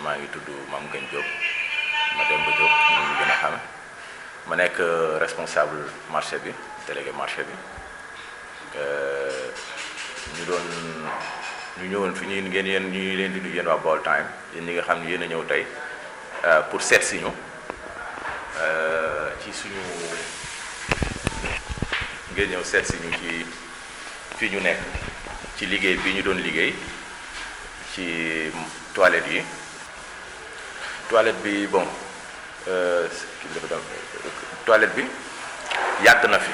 maa ngi tudd Mame Gën Diop Mademba Diop ñu gën a xame ma nekk responsable marché bi délégué marché bi ñu ñëwoon fi ñu ngeen yéen ñu leen di nuyu yéen waa Baol Times yéen ñi nga xam ne yéen a ñëw tey pour seet si ñu ci suñu ngeen ñëw seet si ñu ci fii ñu nekk ci liggéey bi ñu doon liggéey ci toilette yi toilette bi bon toilette bi yàgg na fi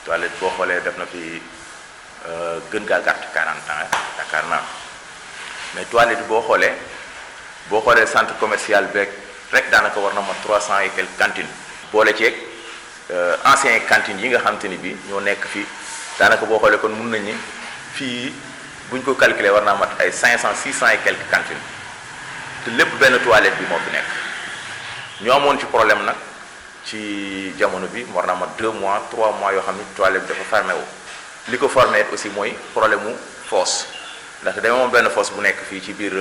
toilette boo xoolee def na fi gën gaa gàtt 40 ans yaakaar naa mais toilette bi boo xoolee centre commercial beeg rek daanaka war na ma 300 et quelques cantines boole ceeg anciens cantines yi nga xam te ni bi ñoo nekk fii daanaka boo xoolee kon mun nañ ni fii buñ ko calculer war naa mat ay 500 600 et quelques cantines te lépp benn toilette bi moo fi nekk ñoo amoon ci problème nag ci jamono bi war naa mat 2 mois 3 mois yoo xam ni toilette bi dafa fermé wu li ko fermé aussi mooy problème mu fosse ndax dama moom benn fosse bu nekk fii ci biir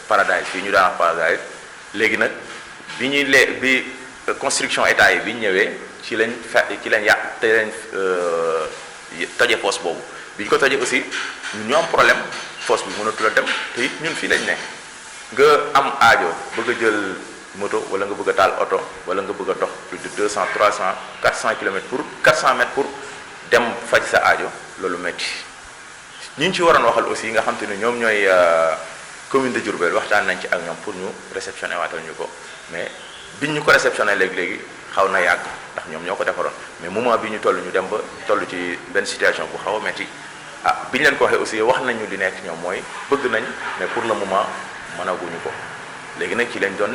Paradise fii ñu daan wax Paradise léegi nag bi construction état yi bi ñu ñëwee ci lañ yàq te lañ toje fosse boobu bi ñu ko tojee aussi ñu am problème fosse bi mënatul a dem te it ñun fii lañ ne nga am aajo bëgg a jël moto wala nga bëgg a taal oto wala nga bëgg a dox plus de 200 300 400 kilomètres pour 400 mètres pour dem faj sa aajo loolu métti ñi ñu ci waroon waxal aussi nga xam te ne ñoom ñooy commune de Diourbel waxtaan nañ ci ak ñoom pour ñu réceptionné waatal ñu ko mais biñ ñu ko réceptionné léegi xaw na yàgg ndax ñoom ñoo ko defaroon mais moment bi ñu toll ñu dem ba toll ci benn situation bu xaw a métti biñ leen ko waxee aussi wax nañu li nekk ñoom mooy bëgg nañ mais pour le moment mënaguñu ko léegi nag ci lañ doon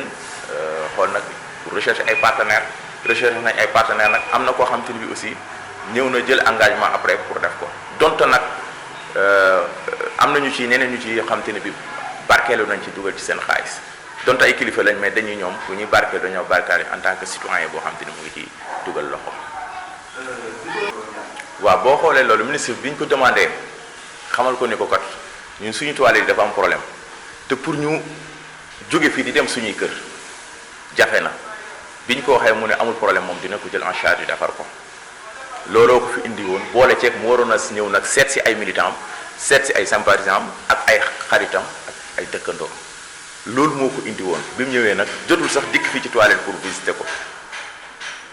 xool nag pour rechercher ay partenaires nag am na koo xam te ni bi aussi ñëw na jël engagement après pour def ko donte nag am nañu ci ñeneen ñu ci xam te ni bi barkeelu nañ ci dugal ci seen xaalis donte ay kilifa lañ mais dañuy ñoom bu ñuy barkeel dañoo barkeel en tant que citoyen boo xam te ni mu ngi ci dugal loxo. waaw boo xoolee loolu ministre bi ñu ko demandé xamal ko ni ko kat ñun suñu toilette yi dafa am problème te pour ñu jóge fii di dem suñuy kër jafe na bi ñu ko waxee mu ne amul problème moom dina ko jël en charge yi defar ko looloo ko fi indi woon boole ceeg mu waroon a ñëw nag seet si ay militants seet si ay sympathisants ak ay xaritam ak ay dëkkandoo loolu moo ko indi woon bi mu ñëwee nag jotul sax dikk fii ci toilette pour visiter ko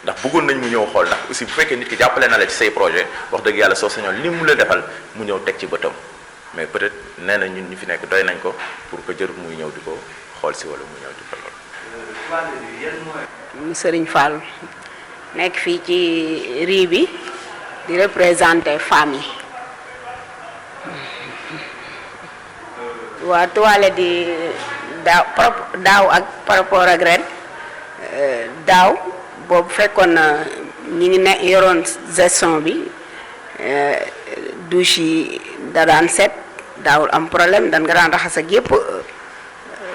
ndax bëggoon nañ mu ñëw xool ndax aussi bu fekkee nit ki jàppale na la ci say projet wax dëgg yàlla soo sañoon li mu la defal mu ñëw teg ci bëtam mais peut-être nee na ñun ñu fi nekk doy nañ ko pour que jarul muy ñëw di ko xool si wala mu ñëw di ko lool. Serigne Fall nekk fii ci rii bi di représenter femmes yi waa toilette yi daaw ak par rapport ak ren daaw boobu fekkoon na ñi ngi ne yoroon gestion bi douche yi da daan set daawul am problème dan nga daan raxas ak yépp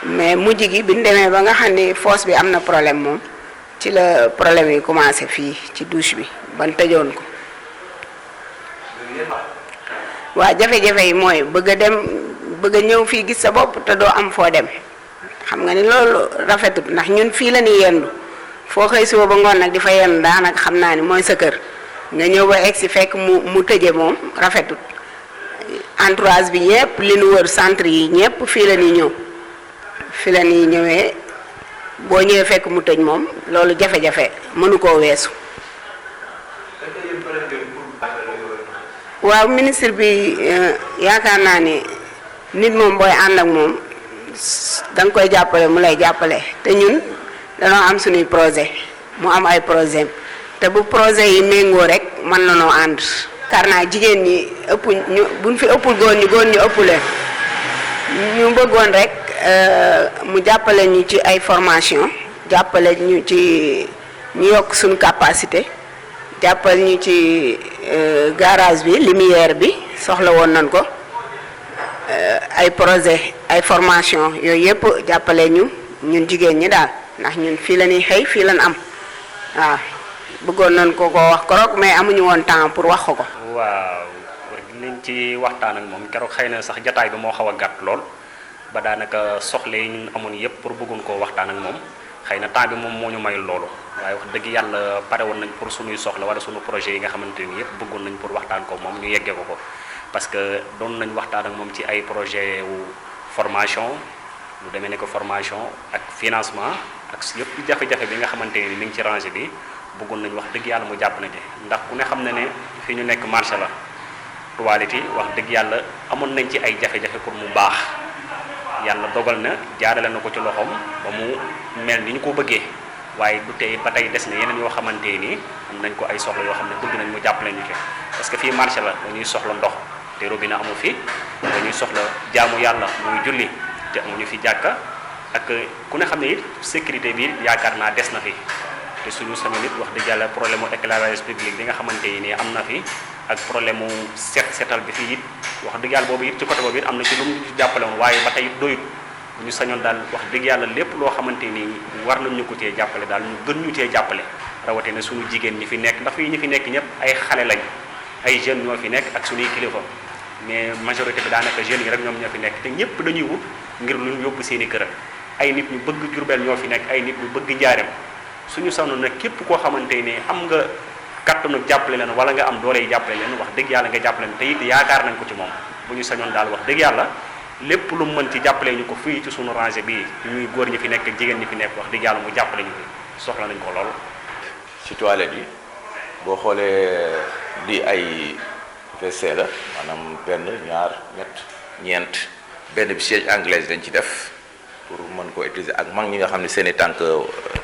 mais mujj gi bi ñu demee ba nga xam ne fosse bi am na problème moom ci la problème yi commencé fii ci douche bi ban tëjoon ko waa jafe-jafe yi mooy bëgg a ñëw fii gis sa bopp te doo am foo dem xam nga ni loolu rafetut ndax ñun fii la ñuy yendu foo xëy suba ba ngoon nag di fa yendu daanaka xam naa ni mooy sa kër nga ñëw ba egg si fekk mu tëje moom rafetut entourage bi ñëpp li nu wër centre yi ñëpp fii la ñuy ñëw fii la ñuy ñëwee boo ñëwee fekk mu tëj moom loolu jafe-jafe mënu koo weesu. waaw ministre bi yaakaar naa ni nit moom booy ànd ak moom da nga koy jàppale mu lay jàppale te ñun danoo am suñuy projet mu am ay projet te bu projet yi méngoo rek mën na noo ànd. yaakaar naa jigéen ñi ëpp ñu buñ fi ëppul góor ñi ëpp leen ñu bëggoon rek mu jàppale ñu ci ay formation jàppale ñu ci ñu yokk suñu capacité jàppale ñu ci garage bi lumière bi soxla woon nañ ko ay projet ay formation yooyu yëpp jàppale ñun jigéen ñi daal ndax ñun fii la ñuy xëy fii lañ am waaw bëggoon nañ ko wax keroog mais amuñu woon temps pour wax ko. waaw liñ ci waxtaan ak moom keroog xëy na sax jataay bi moo xaw a gàtt lool ba daanaka soxla yi ñu amoon yëpp pour bëggoon koo waxtaan ak moom xëy na temps bi moom moo ñu mayul loolu waaye wax dëgg yàlla pare woon nañ pour suñuy soxla wala suñu projet yi nga xamante ni yëpp bëggoon nañ pour waxtaan ko moom ñu yeggee ko parce que doon nañ waxtaan ak moom ci ay projet wu formation lu demee ne ko formation ak financement ak yëpp jafe-jafe bi nga xamante ni mi ngi ci rangé bi bëggoon nañ wax dëgg yàlla mu jàpp na ci ndax ku ne xam na ne fi ñu nekk marché la toilette yi wax dëgg yàlla amoon nañ ci ay jafe-jafe pour mu baax yàlla dogal na jaarale na ko ci loxoom ba mu mel ni ñu ko bëggee waaye du tey ba tey des na yeneen yoo xamante ni am nañ ko ay soxla yoo xam ne bëgg nañ mu jàppale ñu ci parce que fii marché la dañuy soxla ndox te robinet amu fi dañuy soxla jaamu yàlla muy julli te amuñu fi jàkka ak ku ne xam ne it sécurité bi yaakaar naa des na fi te suñu sañoon it wax dëgg yàlla problème mu éclairage public bi nga xamante ni am na fi ak problème mu setal bi fii it wax dëgg yàlla boobu it ci côté boobu it am na ci lu mu ci jàppale woon waaye ba tey doyut bu ñu sañoon daal wax dëgg yàlla lépp loo xamante ni war nañ ñu ko cee jàppale daal ñu gën ñu cee jàppale rawatina suñu jigéen ñi fi nekk ndax fii ñi fi nekk ñëpp ay xale lañ ay jeunes ñoo fi nekk ak suñuy kilifa mais majorité bi daanaka jeunes yi rek ñoom ñoo fi nekk te ñëpp dañuy wut ngir lu ñu yóbbu seen i kër ay nit ñu bëgg Jurbel ñoo fi nekk ay nit ñu bëgg Njaareem suñu sañoon nag képp koo xamante ni am nga kattanu jàppale leen wala nga am doole yi jàppale leen wax dëgg yàlla nga jàppale leen te it yaakaar nañ ko ci moom bu ñu sañoon daal wax dëgg yàlla lépp lu mën ci jàppale ñu ko fii ci suñu rangée bii ñuy góor ñi fi nekk ak jigéen ñi fi nekk wax dëgg yàlla mu jàppale ñu fi soxla nañ ko lool. ci toilette yi boo xoolee di ay WC la maanaam benn ñaar ñeent benn bi siège anglaise dañ ci def pour mën ko utiliser ak mag ñi nga xam ne seen i tànk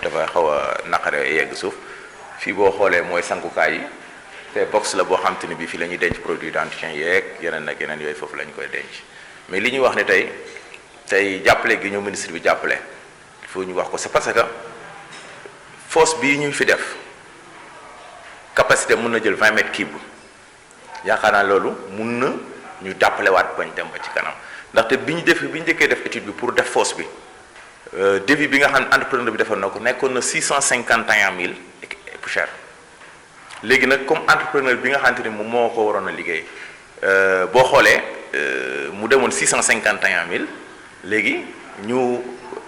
dafa xaw a naqare yegg suuf fii boo xoolee mooy sangukaay yi te box la boo xam te ni bii fii la ñuy denc produit d'entretien yeeg yeneen ak yeneen yooyu foofu la ñu koy denc mais li ñuy wax ne tey jàppale gi ñu ministre bi jàppale il faut ñu wax ko c'est parce que fosse bii ñu fi def capacité mun na jël 20 mètres cubes yaakaar naa loolu mun na ñu jàppalewaat bañ dem ba ci kanam ndaxte bi ñu njëkkee def étude bi pour def fosse bi devis bi nga xam ne entrepreneur bi defoon na ko nekkoon na 651 000 et poussière léegi nag comme entrepreneur bi nga xamante ni moom moo ko waroon a liggéey boo xoolee mu demoon 651 000 léegi ñu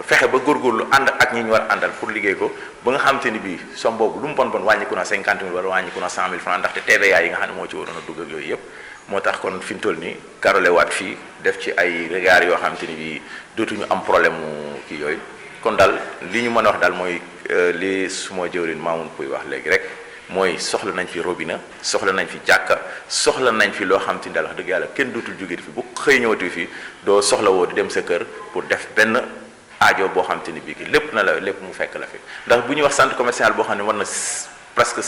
fexe ba góorgóorlu ànd ak ñi ñu war àndal pour liggéey ko ba nga xamante ni bii somme boobu lu mu bon wàññiku na 50 000 wala wàññiku na 100 000 francs ndaxte TVA yi nga xam ne moo ci waroon a dugg ak yooyu yëpp moo tax kon fi mu toll nii karole waat fii def ci ay regard yoo xamante ni bii dootuñu am problème mu kii yooyu kon daal li ñu mën a wax daal mooy li suma jëwriñ Mamoun Pouy wax léegi rek mooy soxla nañ fi robinet soxla nañ fi jàkka soxla nañ fi loo xam te ni daal wax dëgg yàlla kenn dootul jóge fi bu xëy ñëwati fi doo soxla woo di dem sa kër pour def benn aajo boo xam te ni bii lépp na la lépp mu fekk la fi ndax bu ñuy wax centre commercial boo xam ne war na presque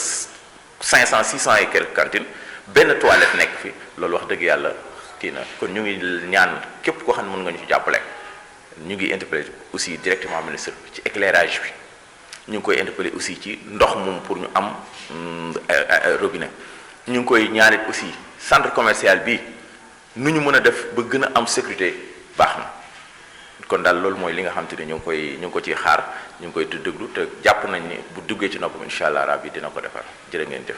500 600 et quelques cantines benn toilette nekk fi loolu wax dëgg yàlla kii na kon ñu ngi ñaan képp koo xam ne mën nga ñu ci jàppale ñu ngi interpellé aussi directement ministre bi ci éclairage bi ñu ngi koy interpellé aussi ci ndox moom pour ñu am robinet ñu ngi koy ñaanit aussi centre commercial bi nu ñu mën a def ba gën a am sécurité baax na kon daal loolu mooy li nga xam te ne ñu ngi ko ciy xaar ñu ngi koy déglu te jàpp nañ ni bu duggee ci noppam incha allah rabbi dina ko defar jërë ngeen jëf